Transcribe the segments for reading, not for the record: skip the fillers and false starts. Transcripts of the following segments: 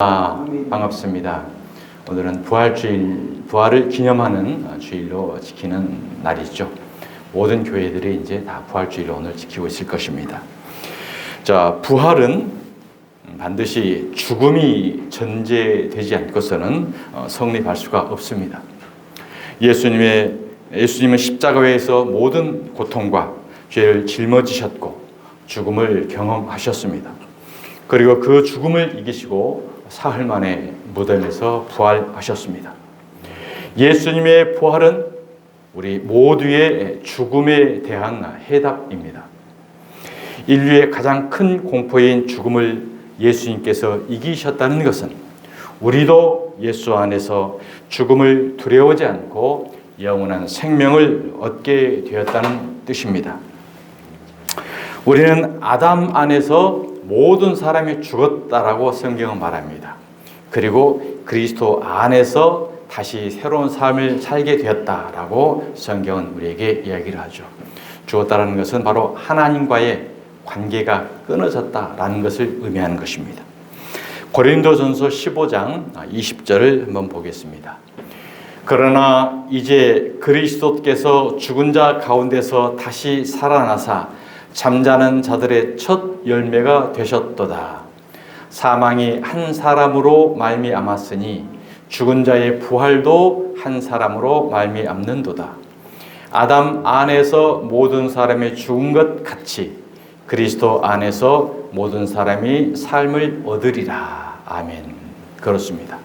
반갑습니다. 오늘은 부활주일, 부활을 기념하는 주일로 지키는 날이죠. 모든 교회들이 이제 다 부활주일을 오늘 지키고 있을 것입니다. 자, 부활은 반드시 죽음이 전제되지 않고서는 성립할 수가 없습니다. 예수님은 십자가에서 모든 고통과 죄를 짊어지셨고 죽음을 경험하셨습니다. 그리고 그 죽음을 이기시고 사흘 만에 무덤에서 부활하셨습니다. 예수님의 부활은 우리 모두의 죽음에 대한 해답입니다. 인류의 가장 큰 공포인 죽음을 예수님께서 이기셨다는 것은 우리도 예수 안에서 죽음을 두려워하지 않고 영원한 생명을 얻게 되었다는 뜻입니다. 우리는 아담 안에서 모든 사람이 죽었다라고 성경은 말합니다. 그리고 그리스도 안에서 다시 새로운 삶을 살게 되었다라고 성경은 우리에게 이야기를 하죠. 죽었다라는 것은 바로 하나님과의 관계가 끊어졌다라는 것을 의미하는 것입니다. 고린도전서 15장 20절을 한번 보겠습니다. 그러나 이제 그리스도께서 죽은 자 가운데서 다시 살아나사 잠자는 자들의 첫 열매가 되셨도다. 사망이 한 사람으로 말미암았으니 죽은 자의 부활도 한 사람으로 말미암는도다. 아담 안에서 모든 사람이 죽은 것 같이 그리스도 안에서 모든 사람이 삶을 얻으리라. 아멘. 그렇습니다.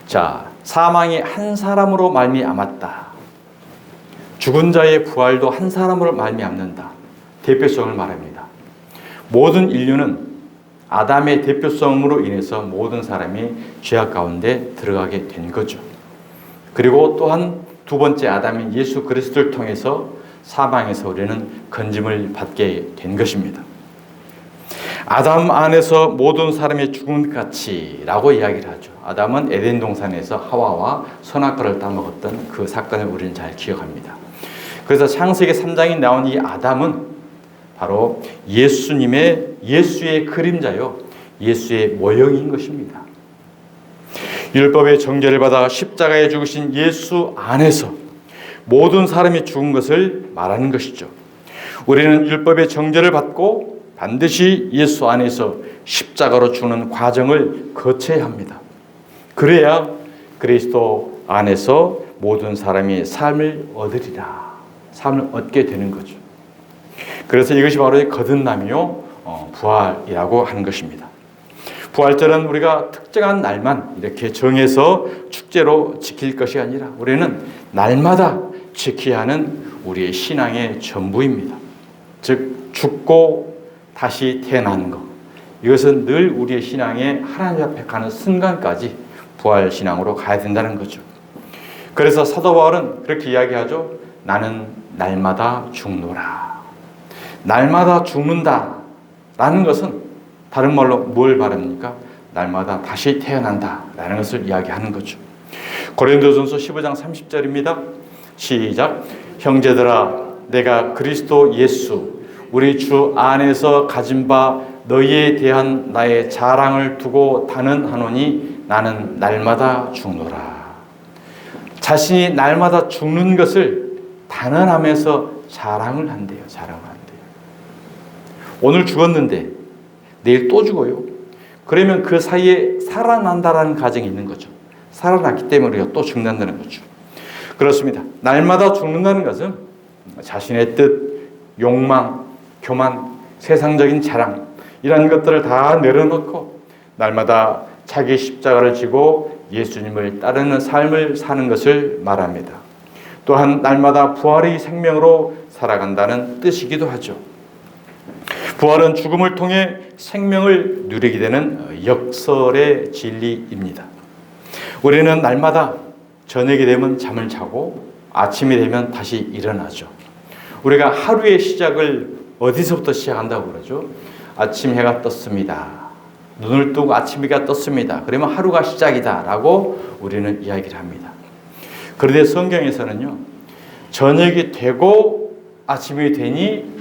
자, 사망이 한 사람으로 말미암았다. 죽은 자의 부활도 한 사람으로 말미암는다. 대표성을 말합니다. 모든 인류는 아담의 대표성으로 인해서 모든 사람이 죄악 가운데 들어가게 된 거죠. 그리고 또한 두 번째 아담인 예수 그리스도를 통해서 사망에서 우리는 건짐을 받게 된 것입니다. 아담 안에서 모든 사람이 죽은 것 같이 라고 이야기를 하죠. 아담은 에덴 동산에서 하와와 선악과를 따먹었던 그 사건을 우리는 잘 기억합니다. 그래서 창세기 3장에 나온 이 아담은 바로 예수의 그림자요, 예수의 모형인 것입니다. 율법의 정죄를 받아 십자가에 죽으신 예수 안에서 모든 사람이 죽은 것을 말하는 것이죠. 우리는 율법의 정죄를 받고 반드시 예수 안에서 십자가로 죽는 과정을 거쳐야 합니다. 그래야 그리스도 안에서 모든 사람이 삶을 얻으리라, 삶을 얻게 되는 거죠. 그래서 이것이 바로 거듭남이요, 부활이라고 하는 것입니다. 부활절은 우리가 특정한 날만 이렇게 정해서 축제로 지킬 것이 아니라 우리는 날마다 지켜야 하는 우리의 신앙의 전부입니다. 즉 죽고 다시 태어나는 것, 이것은 늘 우리의 신앙의 하나님 앞에 가는 순간까지 부활신앙으로 가야 된다는 거죠. 그래서 사도 바울은 그렇게 이야기하죠. 나는 날마다 죽노라. 날마다 죽는다라는 것은 다른 말로 뭘 말합니까? 날마다 다시 태어난다라는 것을 이야기하는 거죠. 고린도전서 15장 30절입니다. 시작. 형제들아, 내가 그리스도 예수 우리 주 안에서 가진 바 너희에 대한 나의 자랑을 두고 단언하노니 나는 날마다 죽노라. 자신이 날마다 죽는 것을 단언하면서 자랑을 한대요. 자랑을 한대요. 오늘 죽었는데 내일 또 죽어요. 그러면 그 사이에 살아난다라는 가정이 있는 거죠. 살아났기 때문에 우리가 또 죽는다는 거죠. 그렇습니다. 날마다 죽는다는 것은 자신의 뜻, 욕망, 교만, 세상적인 자랑 이런 것들을 다 내려놓고 날마다 자기 십자가를 지고 예수님을 따르는 삶을 사는 것을 말합니다. 또한 날마다 부활의 생명으로 살아간다는 뜻이기도 하죠. 부활은 죽음을 통해 생명을 누리게 되는 역설의 진리입니다. 우리는 날마다 저녁이 되면 잠을 자고 아침이 되면 다시 일어나죠. 우리가 하루의 시작을 어디서부터 시작한다고 그러죠? 아침 해가 떴습니다. 눈을 뜨고 아침 해가 떴습니다. 그러면 하루가 시작이다 라고 우리는 이야기를 합니다. 그런데 성경에서는요, 저녁이 되고 아침이 되니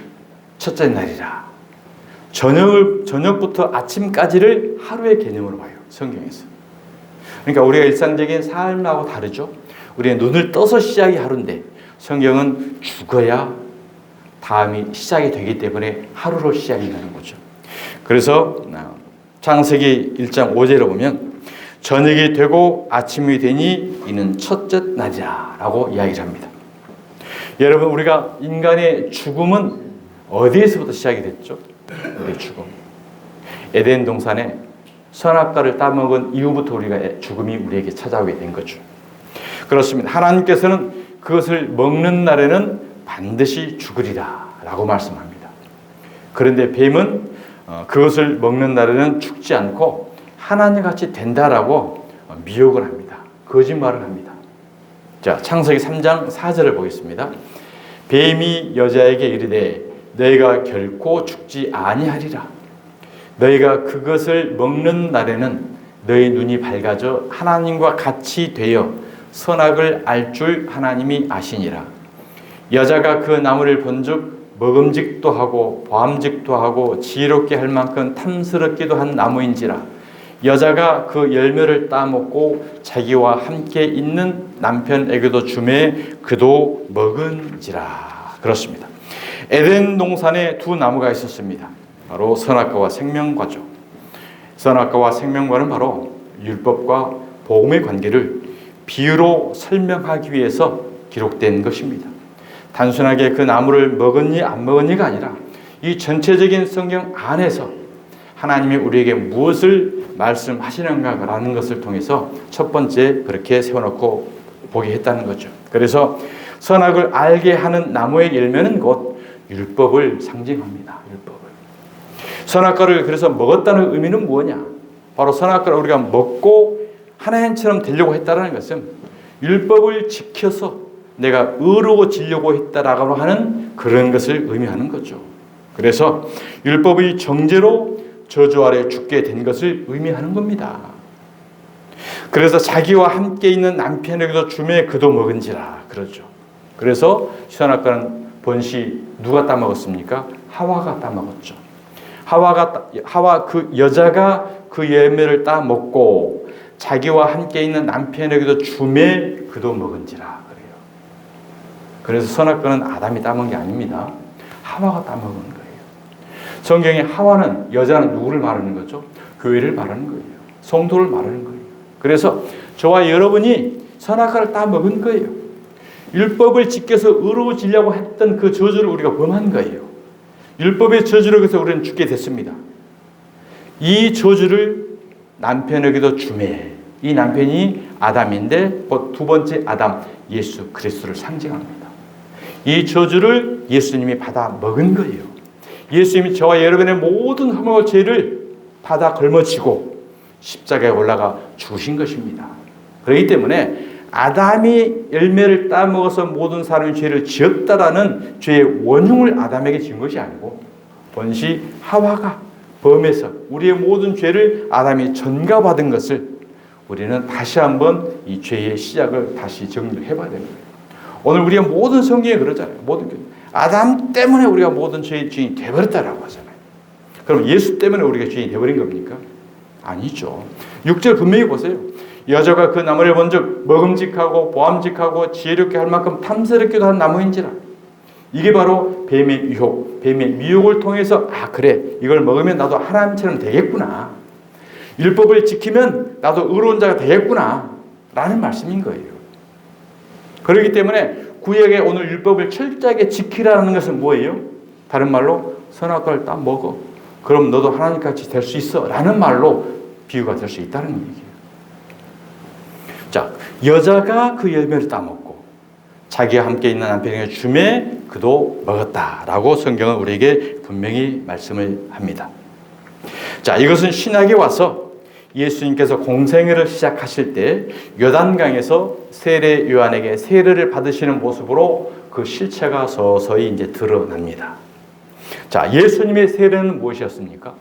첫째 날이라. 저녁부터 아침까지를 하루의 개념으로 봐요. 성경에서. 그러니까 우리가 일상적인 삶하고 다르죠. 우리의 눈을 떠서 시작이 하루인데 성경은 죽어야 다음이 시작이 되기 때문에 하루로 시작이 되는 거죠. 그래서 창세기 1장 5절에 보면 저녁이 되고 아침이 되니 이는 첫째 날이라 라고 이야기를 합니다. 여러분, 우리가 인간의 죽음은 어디에서부터 시작이 됐죠? 우리의 죽음. 에덴 동산에 선악과를 따먹은 이후부터 우리가 죽음이 우리에게 찾아오게 된 거죠. 그렇습니다. 하나님께서는 그것을 먹는 날에는 반드시 죽으리라 라고 말씀합니다. 그런데 뱀은 그것을 먹는 날에는 죽지 않고 하나님같이 된다라고 미혹을 합니다. 거짓말을 합니다. 자, 창세기 3장 4절을 보겠습니다. 뱀이 여자에게 이르되 너희가 결코 죽지 아니하리라. 너희가 그것을 먹는 날에는 너희 눈이 밝아져 하나님과 같이 되어 선악을 알 줄 하나님이 아시니라. 여자가 그 나무를 본즉 먹음직도 하고 보암직도 하고 지혜롭게 할 만큼 탐스럽기도 한 나무인지라. 여자가 그 열매를 따먹고 자기와 함께 있는 남편에게도 주매 그도 먹은지라. 그렇습니다. 에덴 동산에 두 나무가 있었습니다. 바로 선악과와 생명과죠. 선악과와 생명과는 바로 율법과 복음의 관계를 비유로 설명하기 위해서 기록된 것입니다. 단순하게 그 나무를 먹었니 안 먹었니가 아니라 이 전체적인 성경 안에서 하나님이 우리에게 무엇을 말씀하시는가라는 것을 통해서 첫 번째 그렇게 세워놓고 보게 했다는 거죠. 그래서 선악을 알게 하는 나무의 열매는 곧 율법을 상징합니다. 율법을. 선악과를 그래서 먹었다는 의미는 뭐냐? 바로 선악과를 우리가 먹고 하나님처럼 되려고 했다는 것은 율법을 지켜서 내가 의로워지려고 했다라고 하는 그런 것을 의미하는 거죠. 그래서 율법의 정죄로 저주 아래 죽게 된 것을 의미하는 겁니다. 그래서 자기와 함께 있는 남편에게도 주매 그도 먹은지라 그러죠. 그래서 선악과는 본시 누가 따먹었습니까? 하와가 따먹었죠. 하와 그 여자가 그 열매를 따먹고 자기와 함께 있는 남편에게도 주매 그도 먹은지라 그래요. 그래서 선악과는 아담이 따먹은 게 아닙니다. 하와가 따먹은 거예요. 성경에 하와는 여자는 누구를 말하는 거죠? 교회를 말하는 거예요. 성도를 말하는 거예요. 그래서 저와 여러분이 선악과를 따먹은 거예요. 율법을 지켜서 의로워지려고 했던 그 저주를 우리가 범한 거예요. 율법의 저주로 해서 우리는 죽게 됐습니다. 이 저주를 남편에게도 주매. 이 남편이 아담인데 두 번째 아담 예수 그리스도를 상징합니다. 이 저주를 예수님이 받아 먹은 거예요. 예수님이 저와 여러분의 모든 허물과 죄를 받아 걸머지고 십자가에 올라가 죽으신 것입니다. 그렇기 때문에 아담이 열매를 따먹어서 모든 사람이 죄를 지었다라는 죄의 원흉을 아담에게 지은 것이 아니고 본시 하와가 범해서 우리의 모든 죄를 아담이 전가받은 것을 우리는 다시 한번 이 죄의 시작을 다시 정리해 봐야 됩니다. 오늘 우리가 모든 성경에 그러잖아요. 모든 아담 때문에 우리가 모든 죄의 주인이 되어버렸다라고 하잖아요. 그럼 예수 때문에 우리가 주인이 되어버린 겁니까? 아니죠. 6절 분명히 보세요. 여자가 그 나무를 본즉 먹음직하고 보암직하고 지혜롭게 할 만큼 탐스럽기도 한 나무인지라. 이게 바로 뱀의 유혹, 뱀의 미혹을 통해서 그래 이걸 먹으면 나도 하나님처럼 되겠구나. 율법을 지키면 나도 의로운 자가 되겠구나 라는 말씀인 거예요. 그렇기 때문에 구약의 오늘 율법을 철저하게 지키라는 것은 뭐예요? 다른 말로 선악과를 딱 먹어. 그럼 너도 하나님같이 될 수 있어 라는 말로 비유가 될 수 있다는 얘기예요. 자, 여자가 그 열매를 따먹고 자기와 함께 있는 남편에게 주매 그도 먹었다라고 성경은 우리에게 분명히 말씀을 합니다. 자, 이것은 신약에 와서 예수님께서 공생애를 시작하실 때 요단강에서 세례 요한에게 세례를 받으시는 모습으로 그 실체가 서서히 이제 드러납니다. 자, 예수님의 세례는 무엇이었습니까?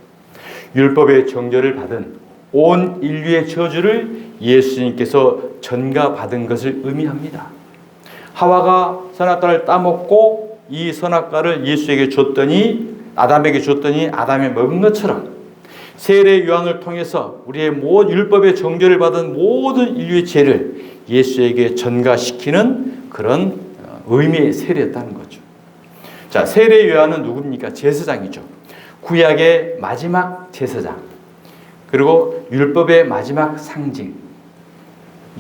율법의 정죄를 받은 온 인류의 저주를 예수님께서 전가받은 것을 의미합니다. 하와가 선악과를 따먹고 이 선악과를 예수에게 줬더니 아담에게 줬더니 아담이 먹은 것처럼 세례 요한을 통해서 우리의 모든 율법의 정죄를 받은 모든 인류의 죄를 예수에게 전가시키는 그런 의미의 세례였다는 거죠. 자, 세례 요한은 누굽니까? 제사장이죠. 구약의 마지막 제사장, 그리고 율법의 마지막 상징,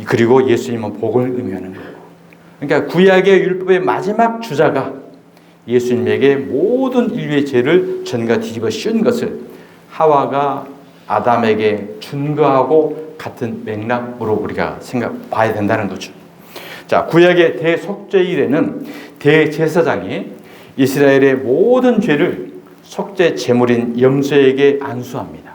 그리고 예수님은 복을 의미하는 거예요. 그러니까 구약의 율법의 마지막 주자가 예수님에게 모든 인류의 죄를 전가 뒤집어 씌운 것을 하와가 아담에게 준 거하고 같은 맥락으로 우리가 봐야 된다는 거죠. 자, 구약의 대속죄일에는 대제사장이 이스라엘의 모든 죄를 속죄 제물인 염소에게 안수합니다.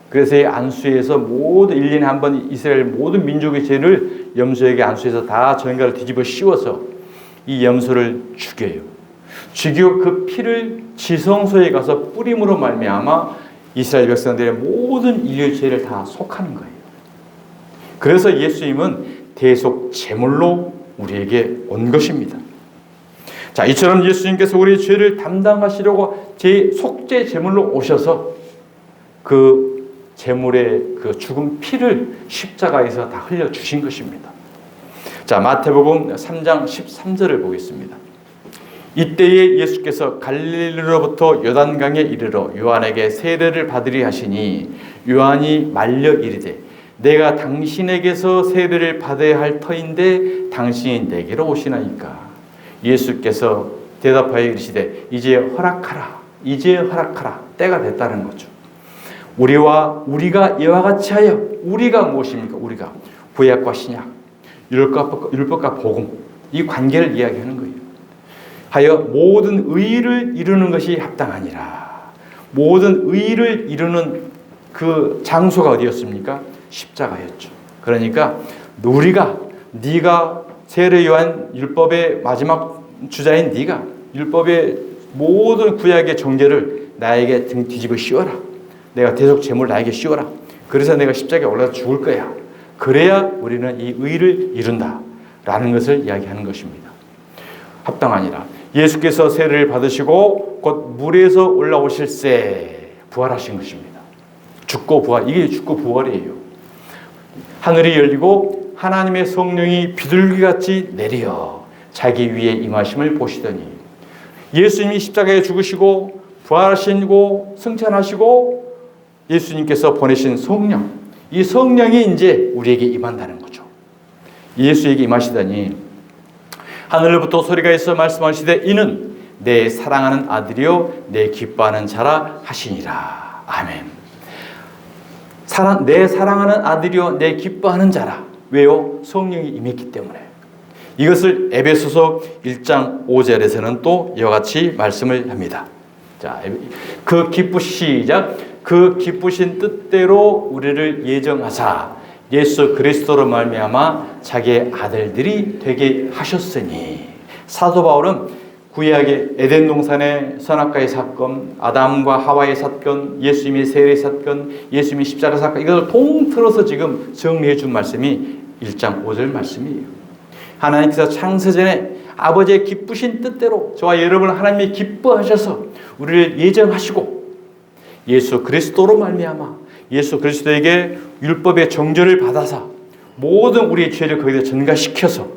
그래서 이 안수에서 모든 1년에 한 번 이스라엘 모든 민족의 죄를 염소에게 안수해서 다 전가를 뒤집어 씌워서 이 염소를 죽여요. 죽이고 그 피를 지성소에 가서 뿌림으로 말미암아 이스라엘 백성들의 모든 인류의 죄를 다 속하는 거예요. 그래서 예수님은 대속 제물로 우리에게 온 것입니다. 자, 이처럼 예수님께서 우리의 죄를 담당하시려고 속죄 제물로 오셔서 그 제물의 그 죽은 피를 십자가에서 다 흘려 주신 것입니다. 자, 마태복음 3장 13절을 보겠습니다. 이때에 예수께서 갈릴리로부터 요단강에 이르러 요한에게 세례를 받으리 하시니 요한이 말려 이르되 내가 당신에게서 세례를 받아야 할 터인데 당신이 내게로 오시나이까. 예수께서 대답하여 이르시되 이제 허락하라, 이제 허락하라. 때가 됐다는 거죠. 우리가 이와 같이 하여, 우리가 무엇입니까? 우리가 구약과 신약, 율법과 복음, 이 관계를 이야기하는 거예요. 하여 모든 의를 이루는 것이 합당하니라. 모든 의를 이루는 그 장소가 어디였습니까? 십자가였죠. 그러니까 네가 세례 요한 율법의 마지막 주자인 네가 율법의 모든 구약의 정죄를 나에게 등 뒤집어 씌워라. 내가 대속 제물 나에게 씌워라. 그래서 내가 십자가에 올라서 죽을 거야. 그래야 우리는 이 의를 이룬다 라는 것을 이야기하는 것입니다. 합당하니라. 예수께서 세례를 받으시고 곧 물에서 올라오실새 부활하신 것입니다. 죽고 부활, 이게 죽고 부활이에요. 하늘이 열리고 하나님의 성령이 비둘기같이 내려 자기 위에 임하심을 보시더니 예수님이 십자가에 죽으시고 부활하시고 승천하시고 예수님께서 보내신 성령, 이 성령이 이제 우리에게 임한다는 거죠. 예수에게 임하시더니 하늘로부터 소리가 있어 말씀하시되 이는 내 사랑하는 아들이요 내 기뻐하는 자라 하시니라. 아멘. 내 사랑하는 아들이요 내 기뻐하는 자라. 왜요? 성령이 임했기 때문에. 이것을 에베소서 1장 5절에서는 또 이와 같이 말씀을 합니다. 자, 그 기쁘신 뜻대로 우리를 예정하사 예수 그리스도로 말미암아 자기의 아들들이 되게 하셨으니. 사도 바울은 구약의 에덴 동산의 선악과의 사건, 아담과 하와의 사건, 예수님의 세례 사건, 예수님의 십자가 사건, 이걸 통틀어서 지금 정리해 준 말씀이 1장 5절 말씀이에요. 하나님께서 창세전에 아버지의 기쁘신 뜻대로 저와 여러분을 하나님이 기뻐하셔서 우리를 예정하시고 예수 그리스도로 말미암아 예수 그리스도에게 율법의 정죄를 받아서 모든 우리의 죄를 거기다 전가시켜서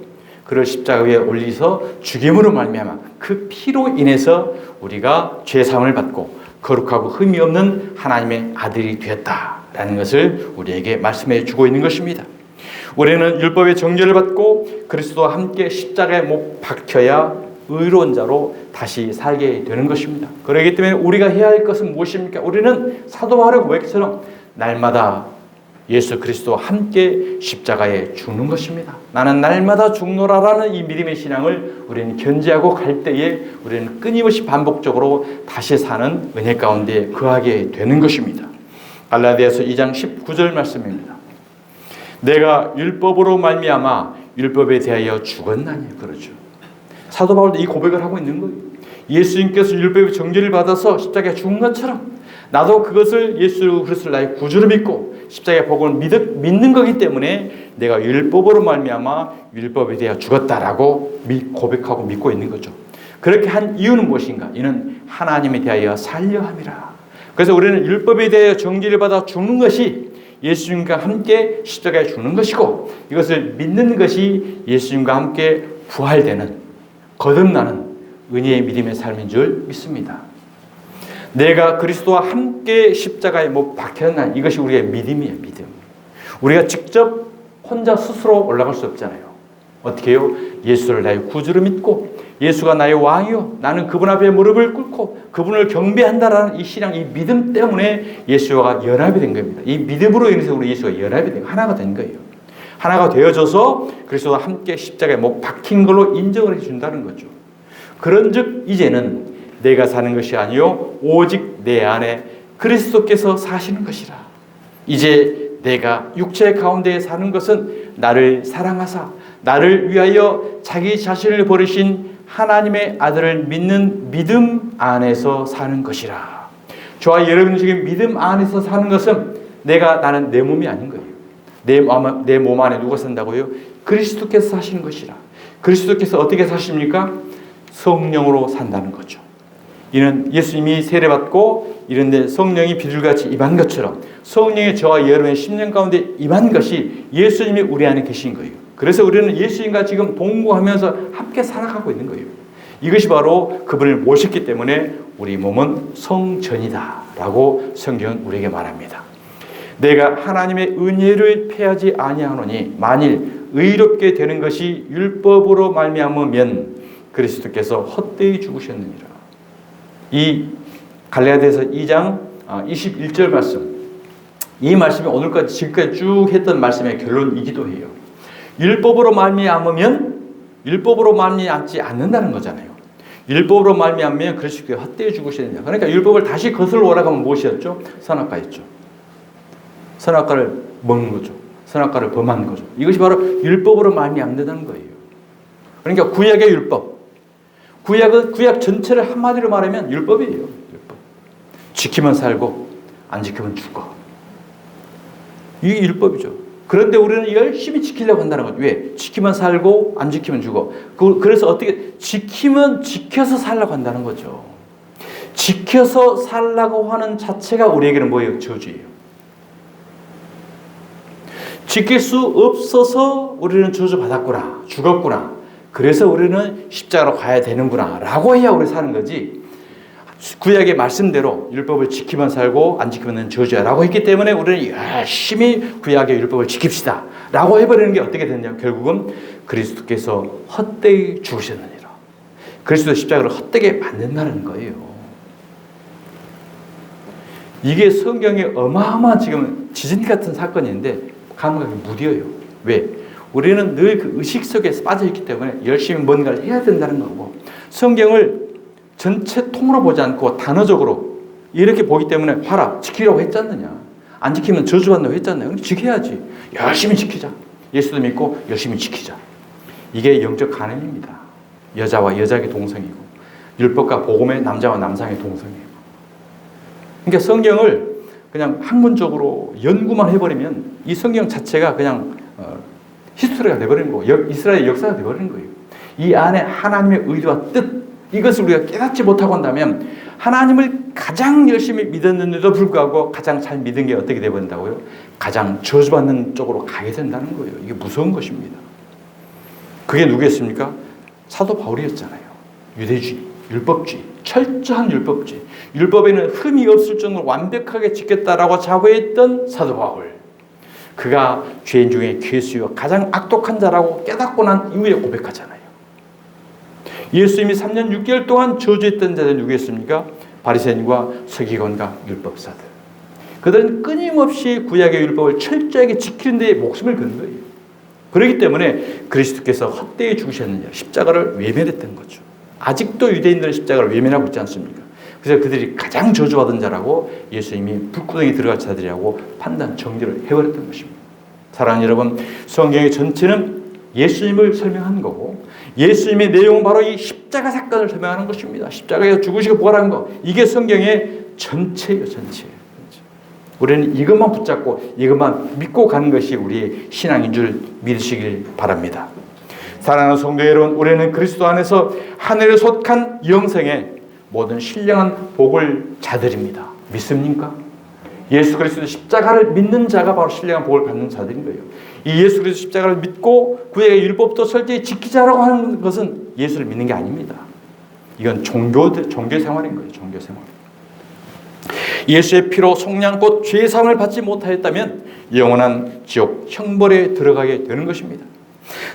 그를 십자가 위에 올리서 죽임으로 말미암아 그 피로 인해서 우리가 죄사함을 받고 거룩하고 흠이 없는 하나님의 아들이 되었다라는 것을 우리에게 말씀해 주고 있는 것입니다. 우리는 율법의 정죄를 받고 그리스도와 함께 십자가에 못 박혀야 의로운 자로 다시 살게 되는 것입니다. 그렇기 때문에 우리가 해야 할 것은 무엇입니까? 우리는 사도 바울의 고백처럼 날마다 예수 그리스도와 함께 십자가에 죽는 것입니다. 나는 날마다 죽노라라는 이 믿음의 신앙을 우리는 견지하고 갈 때에 우리는 끊임없이 반복적으로 다시 사는 은혜 가운데 거하게 되는 것입니다. 갈라디아서 2장 19절 말씀입니다. 내가 율법으로 말미암아 율법에 대하여 죽었나니. 그러죠. 사도 바울도 이 고백을 하고 있는 거예요. 예수님께서 율법의 정죄를 받아서 십자가에 죽은 것처럼 나도 그것을 예수 그리스도를 나의 구주로 믿고 십자가의 복음을 믿는 거기 때문에 내가 율법으로 말미암아 율법에 대하여 죽었다라고 고백하고 믿고 있는 거죠. 그렇게 한 이유는 무엇인가? 이는 하나님에 대하여 살려 함이라. 그래서 우리는 율법에 대해 정죄를 받아 죽는 것이 예수님과 함께 십자가에 죽는 것이고, 이것을 믿는 것이 예수님과 함께 부활되는, 거듭나는 은혜의 믿음의 삶인 줄 믿습니다. 내가 그리스도와 함께 십자가에 못 박혔나, 이것이 우리의 믿음이에요. 믿음. 우리가 직접 혼자 스스로 올라갈 수 없잖아요. 어떻게 해요? 예수를 나의 구주로 믿고 예수가 나의 왕이요, 나는 그분 앞에 무릎을 꿇고 그분을 경배한다라는 이 신앙, 이 믿음 때문에 예수와 연합이 된 겁니다. 이 믿음으로 인해서 우리 예수가 연합이 되고 하나가 된 거예요. 하나가 되어져서 그리스도와 함께 십자가에 못 박힌 걸로 인정을 해준다는 거죠. 그런즉 이제는 내가 사는 것이 아니요 오직 내 안에 그리스도께서 사시는 것이라. 이제 내가 육체 가운데 사는 것은 나를 사랑하사 나를 위하여 자기 자신을 버리신 하나님의 아들을 믿는 믿음 안에서 사는 것이라. 저와 여러분 지금 믿음 안에서 사는 것은 나는 내 몸이 아닌 거예요. 내 몸 안에 누가 산다고요? 그리스도께서 사시는 것이라. 그리스도께서 어떻게 사십니까? 성령으로 산다는 거죠. 이는 예수님이 세례받고 이런데 성령이 비둘기같이 임한 것처럼 성령이 저와 여러분의 심령 가운데 임한 것이 예수님이 우리 안에 계신 거예요. 그래서 우리는 예수님과 지금 동거하면서 함께 살아가고 있는 거예요. 이것이 바로 그분을 모셨기 때문에 우리 몸은 성전이다 라고 성경은 우리에게 말합니다. 내가 하나님의 은혜를 패하지 아니하노니 만일 의롭게 되는 것이 율법으로 말미암으면 그리스도께서 헛되이 죽으셨느니라. 이 갈라디아서 2장 21절 말씀, 이 말씀이 오늘까지 지금까지 쭉 했던 말씀의 결론이기도 해요. 율법으로 말미암으면 율법으로 말미암지 않는다는 거잖아요. 율법으로 말미암으면 그리스도께서 헛되이 죽으셨느니라. 그러니까 율법을 다시 거슬러 올라가면 무엇이었죠? 선악과였죠. 선악과를 먹는 거죠. 선악과를 범하는 거죠. 이것이 바로 율법으로 말미암는다는 거예요. 그러니까 구약의 율법, 구약 전체를 한마디로 말하면 율법이에요. 율법. 지키면 살고 안 지키면 죽어. 이게 율법이죠. 그런데 우리는 열심히 지키려고 한다는 거죠. 왜? 지키면 살고 안 지키면 죽어. 그래서 어떻게 지켜서 살려고 한다는 거죠. 지켜서 살라고 하는 자체가 우리에게는 뭐예요? 저주예요. 지킬 수 없어서 우리는 저주받았구나, 죽었구나. 그래서 우리는 십자가로 가야 되는구나 라고 해야 우리 사는 거지, 구약의 말씀대로 율법을 지키면 살고 안 지키면 저주야 라고 했기 때문에 우리는 열심히 구약의 율법을 지킵시다 라고 해버리는 게 어떻게 됐냐, 결국은 그리스도께서 헛되이 죽으셨느니라. 그리스도 십자가를 헛되게 만든다는 거예요. 이게 성경의 어마어마한 지금 지진 같은 사건인데 감각이 무뎌요. 왜? 우리는 늘 그 의식 속에 빠져있기 때문에 열심히 뭔가를 해야 된다는 거고, 성경을 전체 통으로 보지 않고 단어적으로 이렇게 보기 때문에 봐라, 지키려고 했지 않느냐, 안 지키면 저주받는다고 했지 않느냐, 지켜야지, 열심히 지키자, 예수도 믿고 열심히 지키자. 이게 영적 간음입니다. 여자와 여자의 동성이고 율법과 복음의 남자와 남성의 동성이고. 그러니까 성경을 그냥 학문적으로 연구만 해버리면 이 성경 자체가 그냥 히스토리가 되어버리는 거고, 이스라엘 역사가 되어버리는 거예요. 이 안에 하나님의 의도와 뜻, 이것을 우리가 깨닫지 못하고 한다면 하나님을 가장 열심히 믿었는데도 불구하고 가장 잘 믿은 게 어떻게 되어버린다고요? 가장 저주받는 쪽으로 가게 된다는 거예요. 이게 무서운 것입니다. 그게 누구였습니까? 사도 바울이었잖아요. 유대주의, 율법주의, 철저한 율법주의, 율법에는 흠이 없을 정도로 완벽하게 지켰다라고 자부했던 사도 바울. 그가 죄인 중에 괴수요 가장 악독한 자라고 깨닫고 난 이후에 고백하잖아요. 예수님이 3년 6개월 동안 저주했던 자들은 누구였습니까? 바리새인과 서기관과 율법사들. 그들은 끊임없이 구약의 율법을 철저하게 지키는 데 목숨을 건 거예요. 그렇기 때문에 그리스도께서 헛되이 죽으셨느냐, 십자가를 외면했던 거죠. 아직도 유대인들은 십자가를 외면하고 있지 않습니까? 그래서 그들이 가장 저주받은 자라고 예수님이 불구덩이 들어갈 자들이라고 판단, 정죄를 해버렸던 것입니다. 사랑하는 여러분, 성경의 전체는 예수님을 설명하는 거고, 예수님의 내용은 바로 이 십자가 사건을 설명하는 것입니다. 십자가에서 죽으시고 부활한 거, 이게 성경의 전체예요. 전체. 우리는 이것만 붙잡고 이것만 믿고 가는 것이 우리의 신앙인 줄 믿으시길 바랍니다. 사랑하는 성도 여러분, 우리는 그리스도 안에서 하늘에 속한 영생의 모든 신령한 복을 자들입니다. 믿습니까? 예수 그리스도 십자가를 믿는 자가 바로 신령한 복을 받는 자들인 거예요. 이 예수 그리스도 십자가를 믿고 그의 율법도 철저히 지키자라고 하는 것은 예수를 믿는 게 아닙니다. 이건 종교 생활인 거예요. 종교 생활. 예수의 피로 속량곧 죄사함을 받지 못하였다면 영원한 지옥 형벌에 들어가게 되는 것입니다.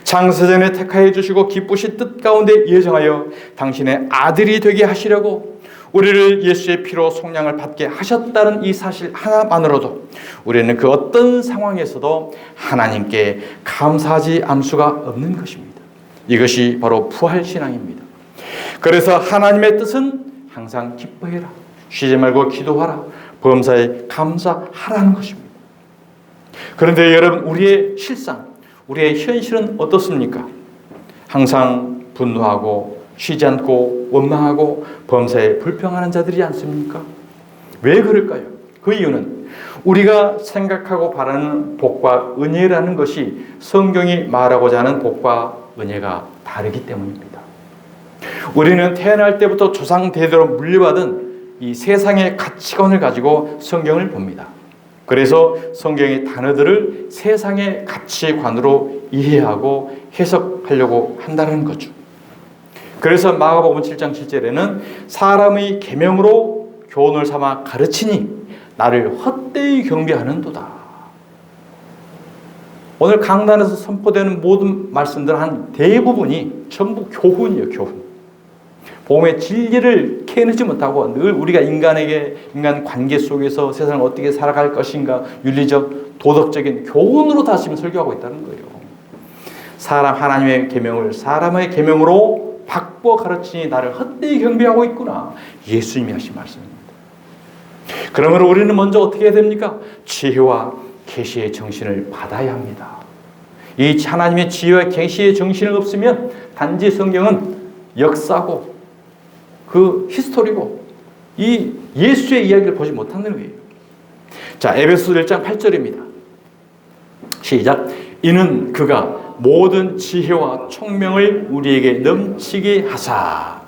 창세전에 택하여 주시고 기쁘신 뜻 가운데 예정하여 당신의 아들이 되게 하시려고 우리를 예수의 피로 속량을 받게 하셨다는 이 사실 하나만으로도 우리는 그 어떤 상황에서도 하나님께 감사하지 않을 수가 없는 것입니다. 이것이 바로 부활신앙입니다. 그래서 하나님의 뜻은 항상 기뻐해라, 쉬지 말고 기도하라, 범사에 감사하라는 것입니다. 그런데 여러분, 우리의 실상, 우리의 현실은 어떻습니까? 항상 분노하고 쉬지 않고 원망하고 범사에 불평하는 자들이 않습니까? 왜 그럴까요? 그 이유는 우리가 생각하고 바라는 복과 은혜라는 것이 성경이 말하고자 하는 복과 은혜가 다르기 때문입니다. 우리는 태어날 때부터 조상 대대로 물려받은 이 세상의 가치관을 가지고 성경을 봅니다. 그래서 성경의 단어들을 세상의 가치관으로 이해하고 해석하려고 한다는 거죠. 그래서 마가복음 7장 7절에는 사람의 계명으로 교훈을 삼아 가르치니 나를 헛되이 경배하는도다. 오늘 강단에서 선포되는 모든 말씀들 한 대부분이 전부 교훈이에요. 교훈. 복음의 진리를 캐내지 못하고 늘 우리가 인간 관계 속에서 세상을 어떻게 살아갈 것인가, 윤리적, 도덕적인 교훈으로 다 지금 설교하고 있다는 거예요. 하나님의 계명을 사람의 계명으로 바꿔 가르치니 나를 헛되이 경배하고 있구나. 예수님이 하신 말씀입니다. 그러므로 우리는 먼저 어떻게 해야 됩니까? 지혜와 계시의 정신을 받아야 합니다. 이 하나님의 지혜와 계시의 정신을 없으면 단지 성경은 역사고 그 히스토리고 이 예수의 이야기를 보지 못하는 거예요. 자, 에베소서 1장 8절입니다. 시작. 이는 그가 모든 지혜와 총명을 우리에게 넘치게 하사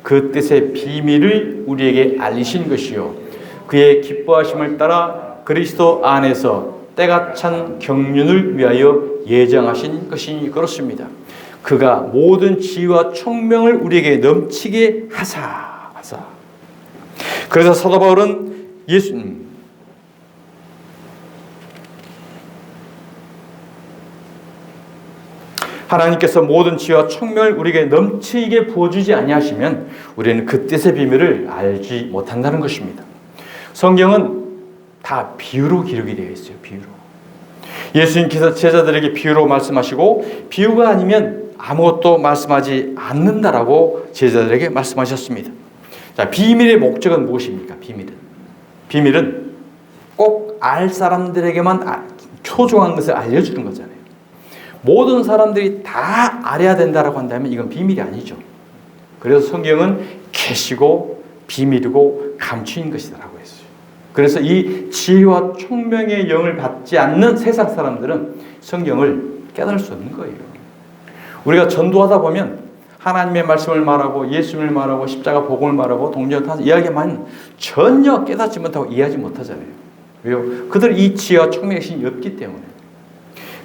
그 뜻의 비밀을 우리에게 알리신 것이요 그의 기뻐하심을 따라 그리스도 안에서 때가 찬 경륜을 위하여 예정하신 것이니 그렇습니다. 그가 모든 지혜와 총명을 우리에게 넘치게 하사. 그래서 사도 바울은 하나님께서 모든 지혜와 총명을 우리에게 넘치게 부어주지 아니하시면 우리는 그 뜻의 비밀을 알지 못한다는 것입니다. 성경은 다 비유로 기록이 되어 있어요. 비유로. 예수님께서 제자들에게 비유로 말씀하시고 비유가 아니면 아무것도 말씀하지 않는다라고 제자들에게 말씀하셨습니다. 자, 비밀의 목적은 무엇입니까? 비밀은 꼭 알 사람들에게만 초조한 것을 알려주는 거잖아요. 모든 사람들이 다 알아야 된다라고 한다면 이건 비밀이 아니죠. 그래서 성경은 계시고 비밀이고 감추인 것이라고 했어요. 그래서 이 지혜와 총명의 영을 받지 않는 세상 사람들은 성경을 깨달을 수 없는 거예요. 우리가 전도하다 보면 하나님의 말씀을 말하고 예수님을 말하고 십자가 복음을 말하고 동정탄 이야기만 전혀 깨닫지 못하고 이해하지 못하잖아요. 왜요? 그들 이 지혜와 총명의 신이 없기 때문에.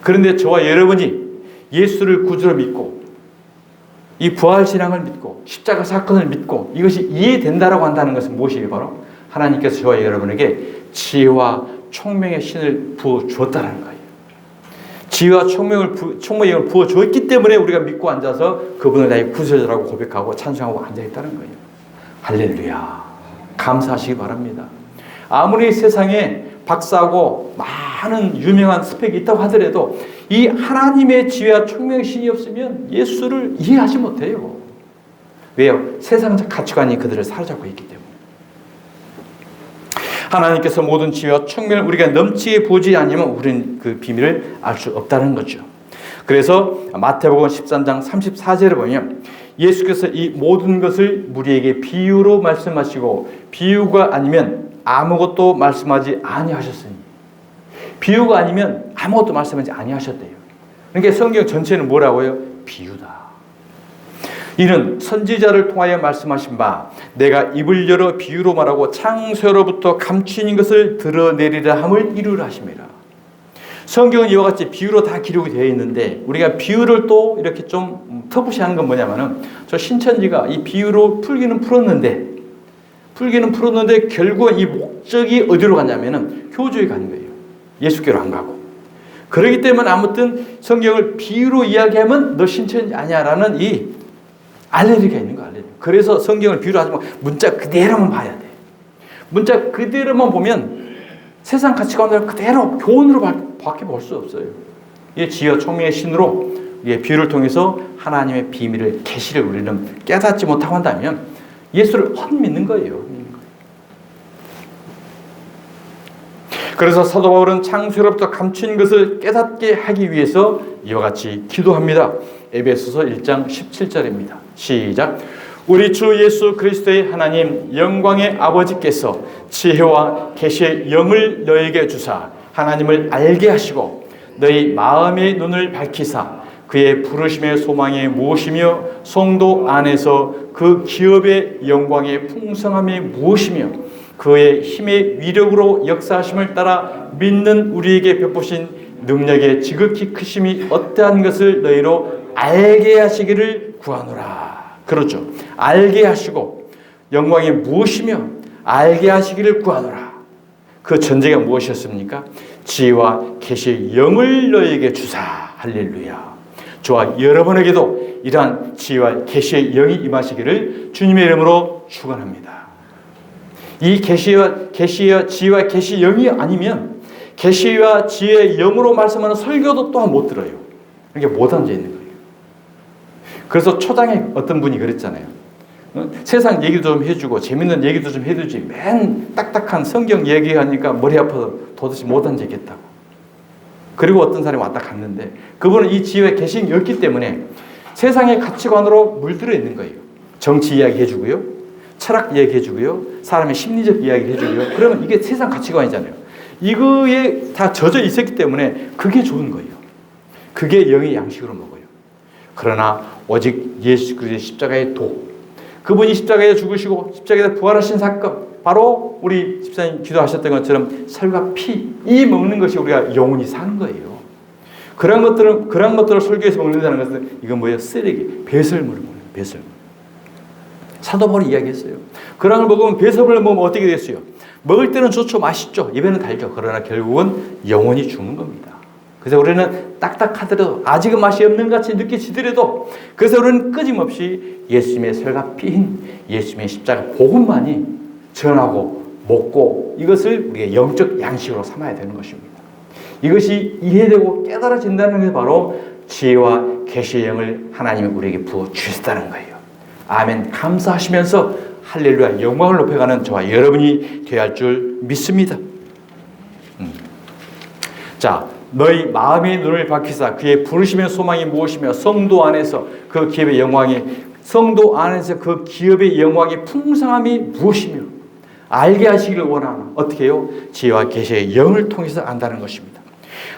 그런데 저와 여러분이 예수를 구주로 믿고 이 부활신앙을 믿고 십자가 사건을 믿고 이것이 이해된다라고 한다는 것은 무엇이에요? 바로 하나님께서 저와 여러분에게 지혜와 총명의 신을 부어주었다는 거예요. 지혜와 총명을 부어주었기 때문에 우리가 믿고 앉아서 그분을 나의 구세주라고 고백하고 찬송하고 앉아있다는 거예요. 할렐루야. 감사하시기 바랍니다. 아무리 세상에 박사고 많은 유명한 스펙이 있다고 하더라도 이 하나님의 지혜와 총명의 신이 없으면 예수를 이해하지 못해요. 왜요? 세상적 가치관이 그들을 사로잡고 있기 때문에. 하나님께서 모든 지혜와 총명을 우리가 넘치게 부어주지 않으면 우리는 그 비밀을 알 수 없다는 거죠. 그래서 마태복음 13장 34절에 보면 예수께서 이 모든 것을 우리에게 비유로 말씀하시고 비유가 아니면 아무것도 말씀하지 아니하셨으니 비유가 아니면 아무것도 말씀하지 아니하셨대요. 그러니까 성경 전체는 뭐라고요? 비유다. 이는 선지자를 통하여 말씀하신 바 내가 입을 열어 비유로 말하고 창세로부터 감추인 것을 드러내리라 함을 이루라 하심이라. 성경은 이와 같이 비유로 다 기록이 되어 있는데 우리가 비유를 또 이렇게 좀 터부시하는 건 뭐냐면은 저 신천지가 이 비유로 풀기는 풀었는데 결국은 이 목적이 어디로 가냐면은 교주에 가는 거예요. 예수께로 안 가고. 그렇기 때문에 아무튼 성경을 비유로 이야기하면 너 신천지 아니야라는 이 알레르기가 있는 거야. 알레르기. 그래서 성경을 비유로 하지 말고 문자 그대로만 봐야 돼. 문자 그대로만 보면 세상 가치관을 그대로 교훈으로 밖에 볼 수 없어요. 이 지혜와 총명의 신으로 비유를 통해서 하나님의 비밀을 계시를 우리는 깨닫지 못하고 한다면 예수를 헛믿는 거예요. 그래서 사도 바울은 창세로부터 감춘 것을 깨닫게 하기 위해서 이와 같이 기도합니다. 에베소서 1장 17절입니다. 시작. 우리 주 예수 그리스도의 하나님 영광의 아버지께서 지혜와 계시의 영을 너에게 주사 하나님을 알게 하시고 너희 마음의 눈을 밝히사 그의 부르심의 소망이 무엇이며 성도 안에서 그 기업의 영광의 풍성함이 무엇이며 그의 힘의 위력으로 역사하심을 따라 믿는 우리에게 베푸신 능력의 지극히 크심이 어떠한 것을 너희로 알게 하시기를 구하노라. 그렇죠. 알게 하시고 영광이 무엇이며 알게 하시기를 구하노라. 그 전제가 무엇이었습니까? 지혜와 계시의 영을 너희에게 주사. 할렐루야. 저와 여러분에게도 이러한 지혜와 계시의 영이 임하시기를 주님의 이름으로 축원합니다. 이 계시와 지혜와 계시의 영이 아니면 계시와 지혜의 영으로 말씀하는 설교도 또한 못 들어요. 이게 못 앉아 있는 거예요. 그래서 초장에 어떤 분이 그랬잖아요. 세상 얘기도 좀 해주고 재밌는 얘기도 좀 해주지 맨 딱딱한 성경 얘기하니까 머리 아파서 도대체 못 앉아 있겠다고. 그리고 어떤 사람이 왔다 갔는데 그분은 이 지혜와 계시의 영이 때문에 세상의 가치관으로 물들어 있는 거예요. 정치 이야기 해주고요. 철학 이야기 해주고요. 사람의 심리적 이야기 해주고요. 그러면 이게 세상 가치관이잖아요. 이거에 다 젖어 있었기 때문에 그게 좋은 거예요. 그게 영의 양식으로 먹어요. 그러나 오직 예수 그리스도의 십자가의 도, 그분이 십자가에 죽으시고 십자가에서 부활하신 사건, 바로 우리 집사님 기도하셨던 것처럼 살과 피, 이 먹는 것이 우리가 영원히 사는 거예요. 그런 것들을 설교에서 먹는다는 것은 이건 뭐예요? 쓰레기, 배설물을 먹는 거예요. 배설물. 사도 바울이 이야기했어요. 그런 걸 먹으면 배설물을 먹으면 어떻게 됐어요? 먹을 때는 좋죠, 맛있죠, 입에는 달죠. 그러나 결국은 영원히 죽는 겁니다. 그래서 우리는 딱딱하더라도 아직은 맛이 없는 것 같이 느껴지더라도 그래서 우리는 끊임없이 예수님의 살과 피인 예수님의 십자가 복음만이 전하고 먹고 이것을 우리의 영적 양식으로 삼아야 되는 것입니다. 이것이 이해되고 깨달아진다는 게 바로 지혜와 계시의 영을 하나님이 우리에게 부어 주셨다는 거예요. 아멘. 감사하시면서 할렐루야 영광을 높여가는 저와 여러분이 되어야 할 줄 믿습니다. 자, 너희 마음의 눈을 밝히사 그의 부르심의 소망이 무엇이며 성도 안에서 그 기업의 영광이 풍성함이 무엇이며 알게 하시기를 원하나 어떻게 해요? 지혜와 계시의 영을 통해서 안다는 것입니다.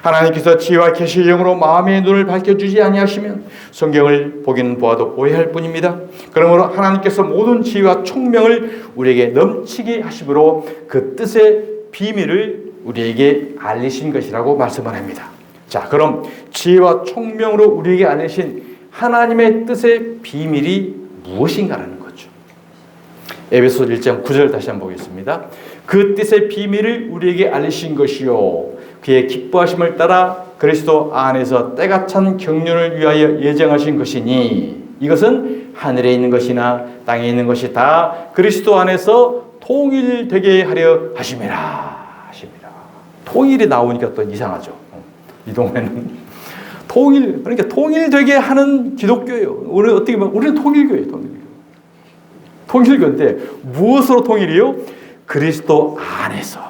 하나님께서 지혜와 계시의 영으로 마음의 눈을 밝혀주지 아니하시면 성경을 보기는 보아도 오해할 뿐입니다. 그러므로 하나님께서 모든 지혜와 총명을 우리에게 넘치게 하심으로 그 뜻의 비밀을 우리에게 알리신 것이라고 말씀을 합니다. 자, 그럼 지혜와 총명으로 우리에게 알리신 하나님의 뜻의 비밀이 무엇인가라는 거죠. 에베소 1장 9절 다시 한번 보겠습니다. 그 뜻의 비밀을 우리에게 알리신 것이요 그의 기뻐하심을 따라 그리스도 안에서 때가 찬 경륜을 위하여 예정하신 것이니 이것은 하늘에 있는 것이나 땅에 있는 것이 다 그리스도 안에서 통일되게 하려 하심이라. 통일이 나오니까 또 이상하죠. 이 동네는 그러니까 통일되게 하는 기독교예요. 우리는 어떻게 보면 우리는 통일교예요. 통일교인데 무엇으로 통일이요? 그리스도 안에서.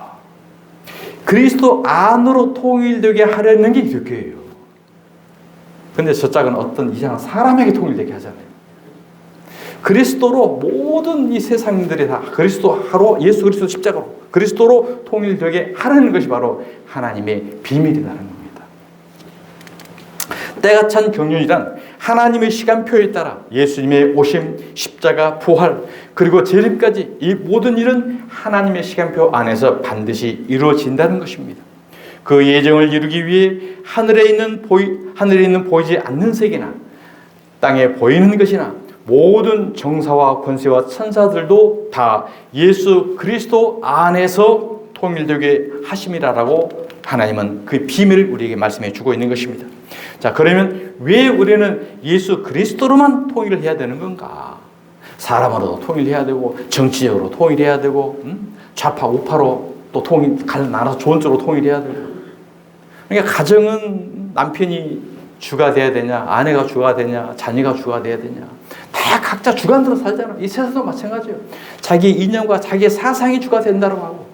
그리스도 안으로 통일되게 하려는 게 기독교예요. 그런데 저 짝은 어떤 이상한 사람에게 통일되게 하잖아요. 그리스도로 모든 이 세상들이 다 그리스도로 예수 그리스도 십자가로 그리스도로 통일되게 하라는 것이 바로 하나님의 비밀이라는 겁니다. 때가 찬 경륜이란 하나님의 시간표에 따라 예수님의 오심, 십자가, 부활, 그리고 재림까지 이 모든 일은 하나님의 시간표 안에서 반드시 이루어진다는 것입니다. 그 예정을 이루기 위해 하늘에 있는 보이지 않는 세계나 땅에 보이는 것이나 모든 정사와 권세와 천사들도 다 예수 그리스도 안에서 통일되게 하심이라고 하나님은 그 비밀을 우리에게 말씀해 주고 있는 것입니다. 자, 그러면 왜 우리는 예수 그리스도로만 통일을 해야 되는 건가? 사람으로도 통일해야 되고 정치적으로 통일해야 되고 좌파 우파로 또 나눠서 좋은 쪽으로 통일해야 되고. 그러니까 가정은 남편이 주가 돼야 되냐, 아내가 주가 되냐, 자녀가 주가 돼야 되냐, 다 각자 주관대로 살잖아요. 이 세상도 마찬가지예요. 자기 이념과 자기의 사상이 주가 된다고 하고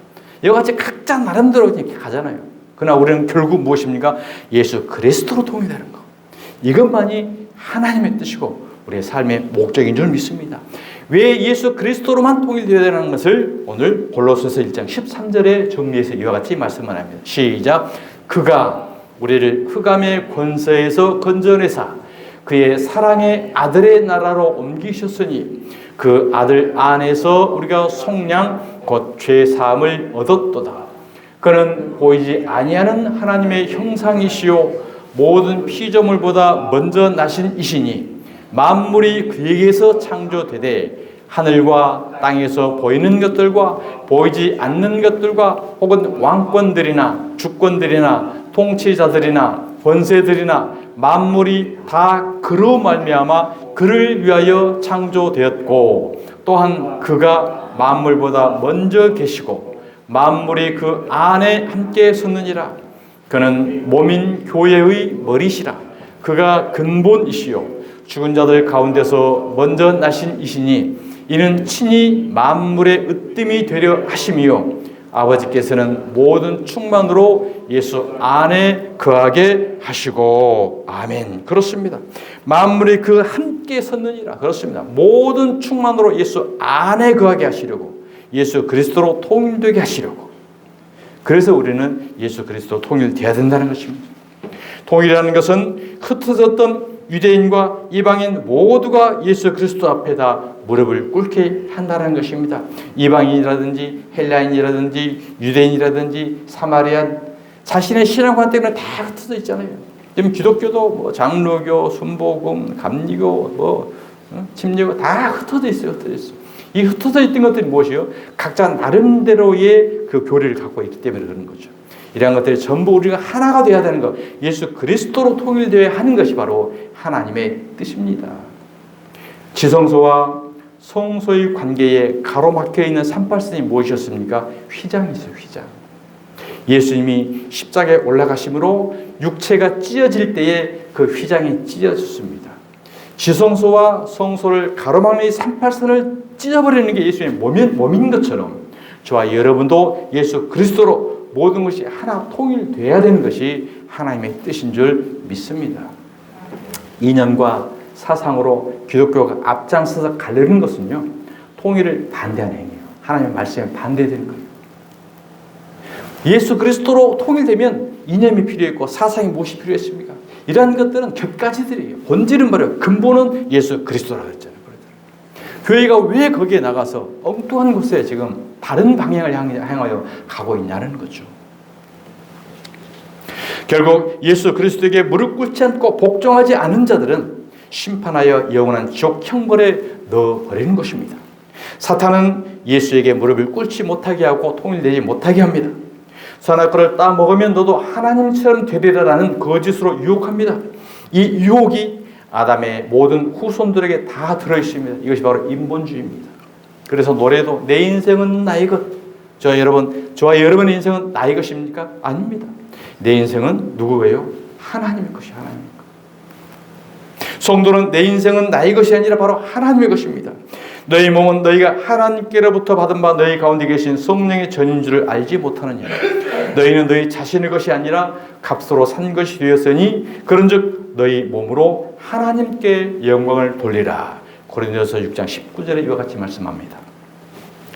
이와 같이 각자 나름대로 이렇게 가잖아요. 그러나 우리는 결국 무엇입니까? 예수 그리스도로 통일되는 것. 이것만이 하나님의 뜻이고 우리의 삶의 목적인 줄 믿습니다. 왜 예수 그리스도로만 통일되어야 되는 것을 오늘 골로새서 1장 13절에 정리해서 이와 같이 말씀을 합니다. 시작. 그가 우리를 흑암의 권세에서 건져내사 그의 사랑의 아들의 나라로 옮기셨으니 그 아들 안에서 우리가 속량 곧 죄 사함을 얻었도다. 그는 보이지 아니하는 하나님의 형상이시요 모든 피조물보다 먼저 나신 이시니 만물이 그에게서 창조되되 하늘과 땅에서 보이는 것들과 보이지 않는 것들과 혹은 왕권들이나 주권들이나 통치자들이나 권세들이나 만물이 다 그로 말미암아 그를 위하여 창조되었고 또한 그가 만물보다 먼저 계시고 만물이 그 안에 함께 섰느니라. 그는 몸인 교회의 머리시라. 그가 근본이시요 죽은 자들 가운데서 먼저 나신 이시니 이는 친히 만물의 으뜸이 되려 하심이요 아버지께서는 모든 충만으로 예수 안에 거하게 하시고. 아멘. 그렇습니다. 만물이 그 함께 섰느니라. 그렇습니다. 모든 충만으로 예수 안에 거하게 하시려고 예수 그리스도로 통일되게 하시려고. 그래서 우리는 예수 그리스도 통일되어야 된다는 것입니다. 통일이라는 것은 흩어졌던 유대인과 이방인 모두가 예수 그리스도 앞에 다 무릎을 꿇게 한다는 것입니다. 이방인이라든지 헬라인이라든지 유대인이라든지 사마리안 자신의 신앙관 때문에 다 흩어져 있잖아요. 지금 기독교도 뭐 장로교, 순복음, 감리교, 침례교 다 흩어져 있어요. 흩어져 있어요. 이 흩어져 있던 것들이 무엇이요? 각자 나름대로의 그 교리를 갖고 있기 때문에 그런 거죠. 이러한 것들이 전부 우리가 하나가 되어야 되는 것, 예수 그리스도로 통일되어야 하는 것이 바로 하나님의 뜻입니다. 지성소와 성소의 관계에 가로막혀 있는 산발선이 무엇이었습니까? 휘장이 있어요. 휘장. 예수님이 십자가에 올라가심으로 육체가 찢어질 때에 그 휘장이 찢어졌습니다. 지성소와 성소를 가로막는 이 산발선을 찢어버리는 게 예수님의 몸인 것처럼 저와 여러분도 예수 그리스도로 모든 것이 하나 통일돼야 되는 것이 하나님의 뜻인 줄 믿습니다. 이념과 사상으로 기독교가 앞장서서 가려는 것은요, 통일을 반대하는 행위예요. 하나님의 말씀에 반대되는 거예요. 예수 그리스도로 통일되면 이념이 필요했고 사상이 무엇이 필요했습니까? 이러한 것들은 곁가지들이에요. 본질은 말이에요. 근본은 예수 그리스도라고 했잖아요. 교회가 왜 거기에 나가서 엉뚱한 곳에 지금 다른 방향을 향하여 가고 있냐는 거죠. 결국 예수 그리스도에게 무릎 꿇지 않고 복종하지 않은 자들은 심판하여 영원한 지옥 형벌에 넣어버리는 것입니다. 사탄은 예수에게 무릎을 꿇지 못하게 하고 통일되지 못하게 합니다. 선악과를 따먹으면 너도 하나님처럼 되리라라는 거짓으로 유혹합니다. 이 유혹이 아담의 모든 후손들에게 다 들어있습니다. 이것이 바로 인본주의입니다. 그래서 노래도 내 인생은 나의 것. 저와 여러분의 인생은 나의 것입니까? 아닙니다. 내 인생은 누구예요? 하나님의 것이 하나님의 것. 성도는 내 인생은 나의 것이 아니라 바로 하나님의 것입니다. 너희 몸은 너희가 하나님께로부터 받은 바 너희 가운데 계신 성령의 전인 줄을 알지 못하느냐. 너희는 너희 자신의 것이 아니라 값으로 산 것이 되었으니 그런즉 너희 몸으로 하나님께 영광을 돌리라. 고린도서 6장 19절에 이와 같이 말씀합니다.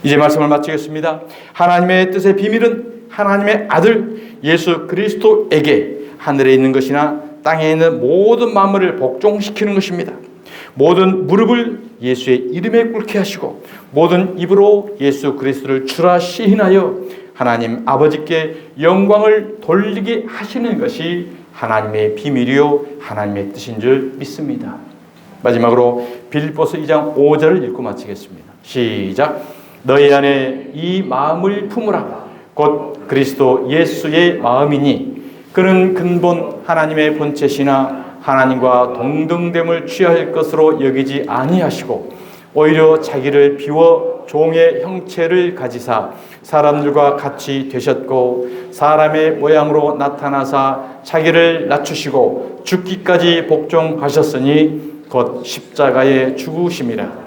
이제 말씀을 마치겠습니다. 하나님의 뜻의 비밀은 하나님의 아들 예수 그리스도에게 하늘에 있는 것이나 땅에 있는 모든 만물을 복종시키는 것입니다. 모든 무릎을 예수의 이름에 꿇게 하시고 모든 입으로 예수 그리스도를 주라 시인하여 하나님 아버지께 영광을 돌리게 하시는 것이 하나님의 비밀이요 하나님의 뜻인 줄 믿습니다. 마지막으로 빌립보서 2장 5절을 읽고 마치겠습니다. 시작. 너희 안에 이 마음을 품으라. 곧 그리스도 예수의 마음이니 그는 근본 하나님의 본체시나 하나님과 동등됨을 취할 것으로 여기지 아니하시고 오히려 자기를 비워 종의 형체를 가지사 사람들과 같이 되셨고 사람의 모양으로 나타나사 자기를 낮추시고 죽기까지 복종하셨으니 곧 십자가에 죽으심이라.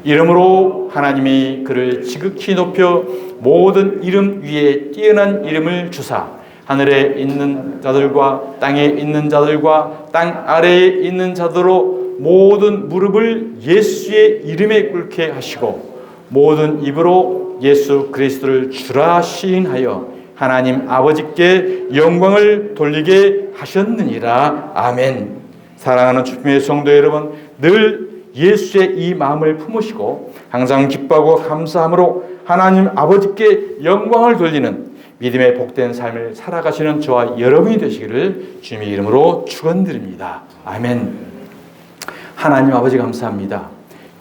이름으로 하나님이 그를 지극히 높여 모든 이름 위에 뛰어난 이름을 주사 하늘에 있는 자들과 땅에 있는 자들과 땅 아래에 있는 자들로 모든 무릎을 예수의 이름에 꿇게 하시고 모든 입으로 예수 그리스도를 주라 시인하여 하나님 아버지께 영광을 돌리게 하셨느니라. 아멘. 사랑하는 주님의 성도 여러분, 늘 예수의 이 마음을 품으시고 항상 기뻐하고 감사함으로 하나님 아버지께 영광을 돌리는 믿음의 복된 삶을 살아가시는 저와 여러분이 되시기를 주님의 이름으로 축원드립니다. 아멘. 하나님 아버지 감사합니다.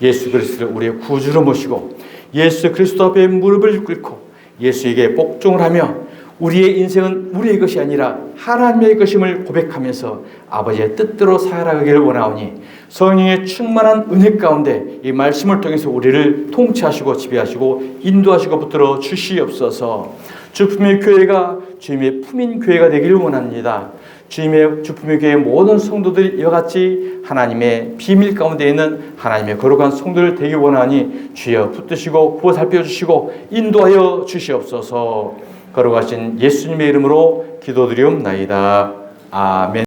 예수 그리스도를 우리의 구주로 모시고 예수 그리스도 앞에 무릎을 꿇고 예수에게 복종을 하며 우리의 인생은 우리의 것이 아니라 하나님의 것임을 고백하면서 아버지의 뜻대로 살아가기를 원하오니 성령의 충만한 은혜 가운데 이 말씀을 통해서 우리를 통치하시고 지배하시고 인도하시고 붙들어 주시옵소서. 주품의 교회가 주님의 품인 교회가 되기를 원합니다. 주님의 주품의 교회 모든 성도들이 이와 같이 하나님의 비밀 가운데 있는 하나님의 거룩한 성도를 되기 원하니 주여 붙드시고 구워 살펴주시고 인도하여 주시옵소서. 거룩하신 예수님의 이름으로 기도드리옵나이다. 아멘.